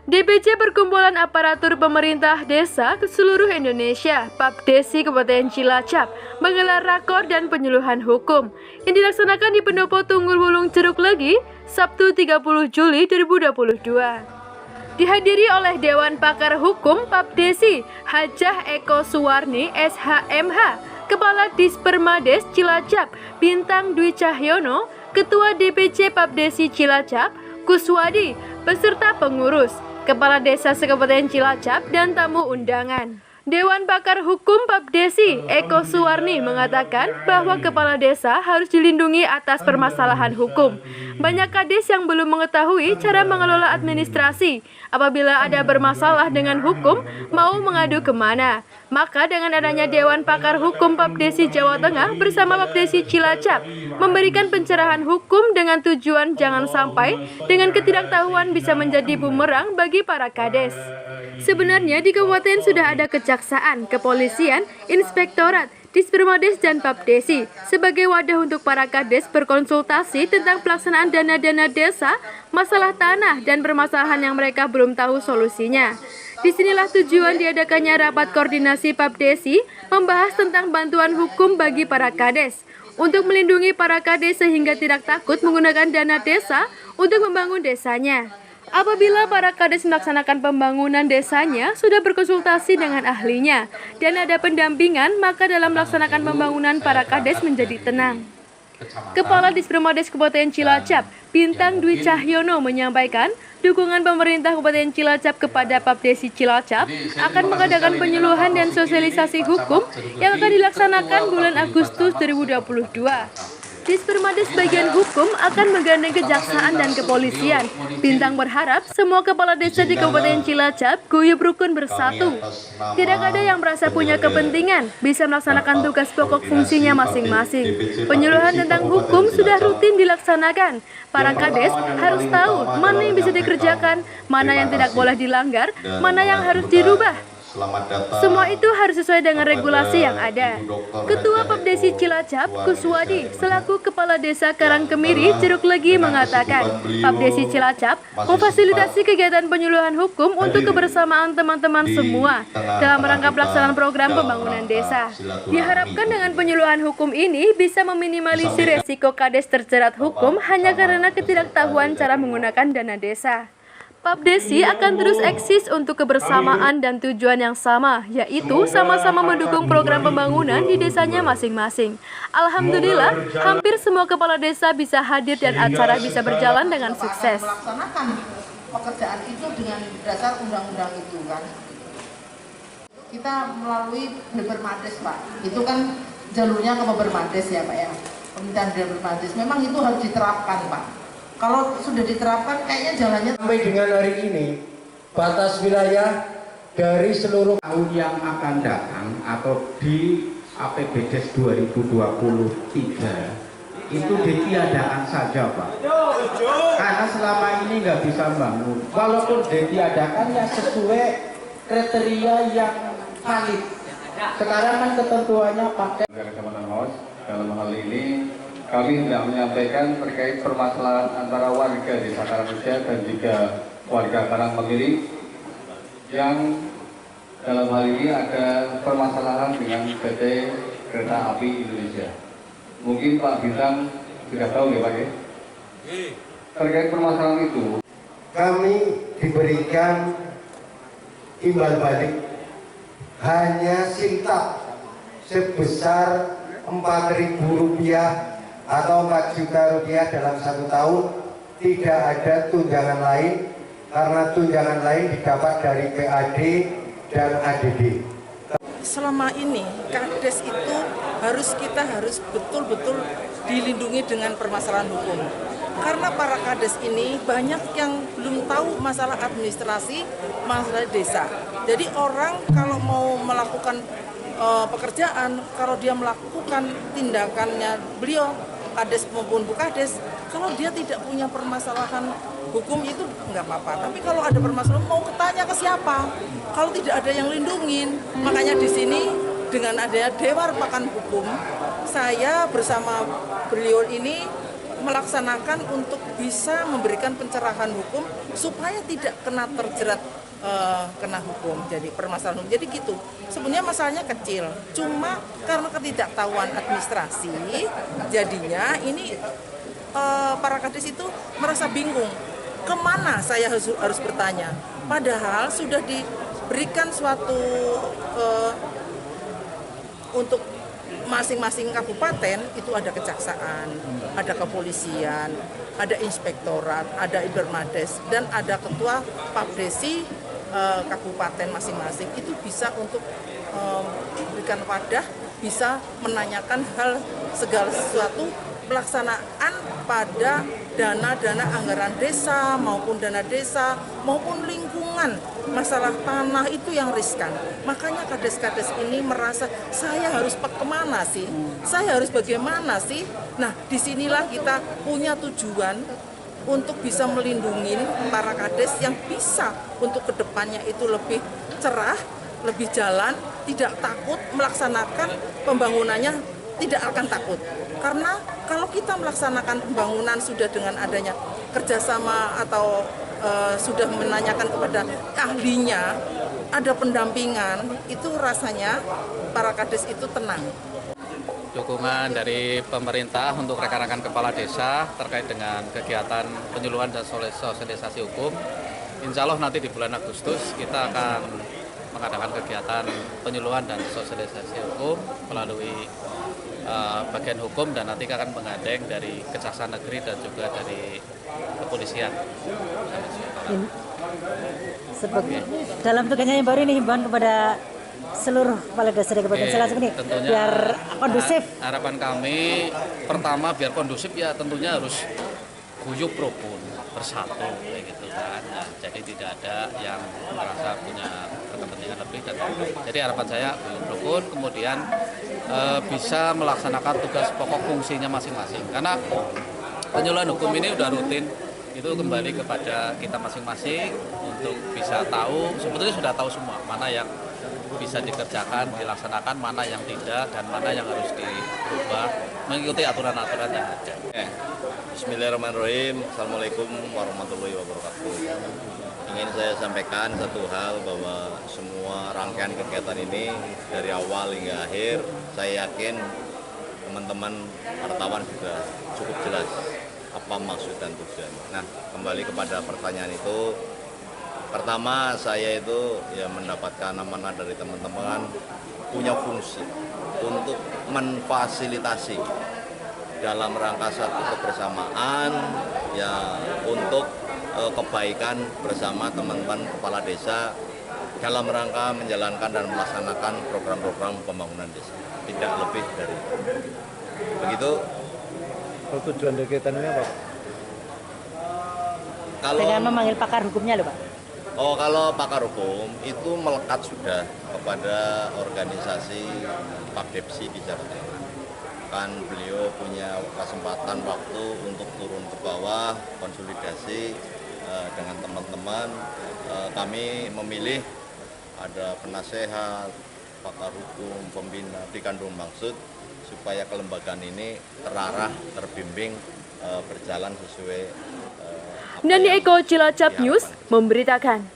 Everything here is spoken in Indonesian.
DPC Perkumpulan Aparatur Pemerintah Desa ke seluruh Indonesia, PAPDESI Kabupaten Cilacap, menggelar rakor dan penyuluhan hukum yang dilaksanakan di Pendopo Tunggul Wulung Jeruk Legi, Sabtu 30 Juli 2022. Dihadiri oleh Dewan Pakar Hukum PAPDESI, Hajah Eko Suwarni, SHMH, Kepala Dispermades Cilacap, Bintang Dwi Cahyono, Ketua DPC PAPDESI Cilacap, Kuswadi, beserta pengurus, Kepala Desa Sekabupaten Cilacap, dan tamu undangan. Dewan Pakar Hukum PAPDESI, Eko Suwarni, mengatakan bahwa kepala desa harus dilindungi atas permasalahan hukum. Banyak kades yang belum mengetahui cara mengelola administrasi. Apabila ada bermasalah dengan hukum, mau mengadu kemana? Maka dengan adanya Dewan Pakar Hukum PAPDESI Jawa Tengah bersama PAPDESI Cilacap memberikan pencerahan hukum dengan tujuan jangan sampai dengan ketidaktahuan bisa menjadi bumerang bagi para kades. Sebenarnya di kabupaten sudah ada kejaksaan, kepolisian, inspektorat, Dispermades dan PAPDESI sebagai wadah untuk para kades berkonsultasi tentang pelaksanaan dana-dana desa, masalah tanah dan permasalahan yang mereka belum tahu solusinya. Disinilah tujuan diadakannya rapat koordinasi PAPDESI membahas tentang bantuan hukum bagi para kades untuk melindungi para kades sehingga tidak takut menggunakan dana desa untuk membangun desanya. Apabila para kades melaksanakan pembangunan desanya sudah berkonsultasi dengan ahlinya dan ada pendampingan, maka dalam melaksanakan pembangunan para kades menjadi tenang. Kepala Dispermades Kabupaten Cilacap, Bintang Dwi Cahyono, menyampaikan dukungan pemerintah Kabupaten Cilacap kepada PAPDESI Cilacap akan mengadakan penyuluhan dan sosialisasi hukum yang akan dilaksanakan bulan Agustus 2022. Dispermades bagian hukum akan menggandeng kejaksaan dan kepolisian. Bintang berharap semua kepala desa di Kabupaten Cilacap guyub rukun bersatu. Tidak ada yang merasa punya kepentingan, bisa melaksanakan tugas pokok fungsinya masing-masing. Penyuluhan tentang hukum sudah rutin dilaksanakan. Para kades harus tahu mana yang bisa dikerjakan, mana yang tidak boleh dilanggar, mana yang harus dirubah. Semua itu harus sesuai dengan regulasi yang ada. Ketua PAPDESI Cilacap, Kuswadi, selaku Kepala Desa Karangkemiri, Jeruk Legi, mengatakan PAPDESI Cilacap memfasilitasi kegiatan penyuluhan hukum untuk kebersamaan teman-teman semua dalam rangka pelaksanaan program pembangunan desa. Diharapkan dengan penyuluhan hukum ini bisa meminimalisir resiko kades terjerat hukum hanya karena ketidaktahuan cara menggunakan dana desa. PAPDESI akan terus eksis untuk kebersamaan dan tujuan yang sama, yaitu sama-sama mendukung program pembangunan di desanya masing-masing. Alhamdulillah, hampir semua kepala desa bisa hadir dan acara bisa berjalan dengan sukses. Melaksanakan pekerjaan itu dengan dasar undang-undang itu kan. Kita melalui Dispermades, Pak. Itu kan jalurnya ke Dispermades ya, Pak ya. Pemerintahan Dispermades. Memang itu harus diterapkan, Pak. Kalau sudah diterapkan, kayaknya jalannya. Sampai dengan hari ini, batas wilayah dari seluruh tahun yang akan datang atau di APBDes 2023 itu ditiadakan saja, Pak. Karena selama ini nggak bisa bangun. Walaupun ditiadakan ya sesuai kriteria yang valid. Sekarang kan ketentuannya pakai. Dalam hal ini kami tidak menyampaikan terkait permasalahan antara warga Desa Karangreja dan juga warga Karangkemiri yang dalam hal ini ada permasalahan dengan PT Kereta Api Indonesia. Mungkin Pak Bintang sudah tahu ya Pak ya? Terkait permasalahan itu kami diberikan imbal balik hanya sintap sebesar Rp4.000 atau Rp4 juta dalam 1 tahun. Tidak ada tunjangan lain karena tunjangan lain didapat dari PAD dan ADD. Selama ini kades itu kita harus betul-betul dilindungi dengan permasalahan hukum. Karena para kades ini banyak yang belum tahu masalah administrasi, masalah desa. Jadi orang kalau mau melakukan pekerjaan, kalau dia melakukan tindakannya beliau kades maupun bukades, kalau dia tidak punya permasalahan hukum itu nggak apa-apa. Tapi kalau ada permasalahan mau tanya ke siapa? Kalau tidak ada yang lindungin, makanya di sini dengan adanya Dewan Pakar Hukum, saya bersama beliau ini melaksanakan untuk bisa memberikan pencerahan hukum supaya tidak kena terjerat kena hukum, jadi permasalahan hukum. Jadi gitu, sebenarnya masalahnya kecil, cuma karena ketidaktahuan administrasi, jadinya ini para kades itu merasa bingung, kemana saya harus bertanya. Padahal sudah diberikan suatu untuk masing-masing kabupaten itu ada kejaksaan, ada kepolisian, ada inspektorat, ada Ibermades, dan ada ketua Papdesi kabupaten masing-masing. Itu bisa untuk memberikan wadah, bisa menanyakan hal segala sesuatu pelaksanaan pada dana-dana anggaran desa maupun dana desa maupun lingkungan, masalah tanah itu yang riskan. Makanya kades-kades ini merasa saya harus kemana sih? Saya harus bagaimana sih? Nah, disinilah kita punya tujuan untuk bisa melindungi para kades yang bisa untuk kedepannya itu lebih cerah, lebih jalan, tidak takut melaksanakan pembangunannya, tidak akan takut. Karena kalau kita melaksanakan pembangunan sudah dengan adanya kerjasama atau sudah menanyakan kepada ahlinya, ada pendampingan, itu rasanya para kades itu tenang. Dukungan dari pemerintah untuk rekan-rekan kepala desa terkait dengan kegiatan penyuluhan dan sosialisasi hukum. Insya Allah nanti di bulan Agustus kita akan mengadakan kegiatan penyuluhan dan sosialisasi hukum melalui bagian hukum, dan nanti akan menggandeng dari Kejaksaan Negeri dan juga dari kepolisian. Dalam tugasnya yang baru ini, himbauan kepada seluruh kepala desa di Kabupaten Selasih ini biar kondusif. Harapan kami pertama biar kondusif ya tentunya harus guyup rukun bersatu kayak gitu kan. Nah, jadi tidak ada yang merasa punya kepentingan lebih, dan jadi harapan saya guyup rukun, kemudian bisa melaksanakan tugas pokok fungsinya masing-masing. Karena penyuluhan hukum ini udah rutin, itu kembali kepada kita masing-masing untuk bisa tahu, sebetulnya sudah tahu semua mana yang bisa dikerjakan, dilaksanakan, mana yang tidak, dan mana yang harus dirubah, mengikuti aturan-aturan yang ada. Bismillahirrahmanirrahim. Assalamualaikum warahmatullahi wabarakatuh. Ingin saya sampaikan satu hal, bahwa semua rangkaian kegiatan ini dari awal hingga akhir, saya yakin teman-teman wartawan sudah cukup jelas apa maksud dan tujuan. Nah, kembali kepada pertanyaan itu, pertama saya itu ya mendapatkan amanah dari teman-teman punya fungsi untuk memfasilitasi dalam rangka satu kebersamaan ya untuk kebaikan bersama teman-teman kepala desa dalam rangka menjalankan dan melaksanakan program-program pembangunan desa, tidak lebih dari itu. Begitu. Tujuan dari kegiatan ini apa? Kalau Dengan memanggil pakar hukumnya loh Pak. kalau pakar hukum itu melekat sudah kepada organisasi Papdesi di Jawa Tengah. Kan beliau punya kesempatan waktu untuk turun ke bawah, konsolidasi dengan teman-teman. Kami memilih ada penasehat, pakar hukum, pembina, dikandung maksud supaya kelembagaan ini terarah, terbimbing, berjalan sesuai Nani Eko, Cilacap News, memberitakan.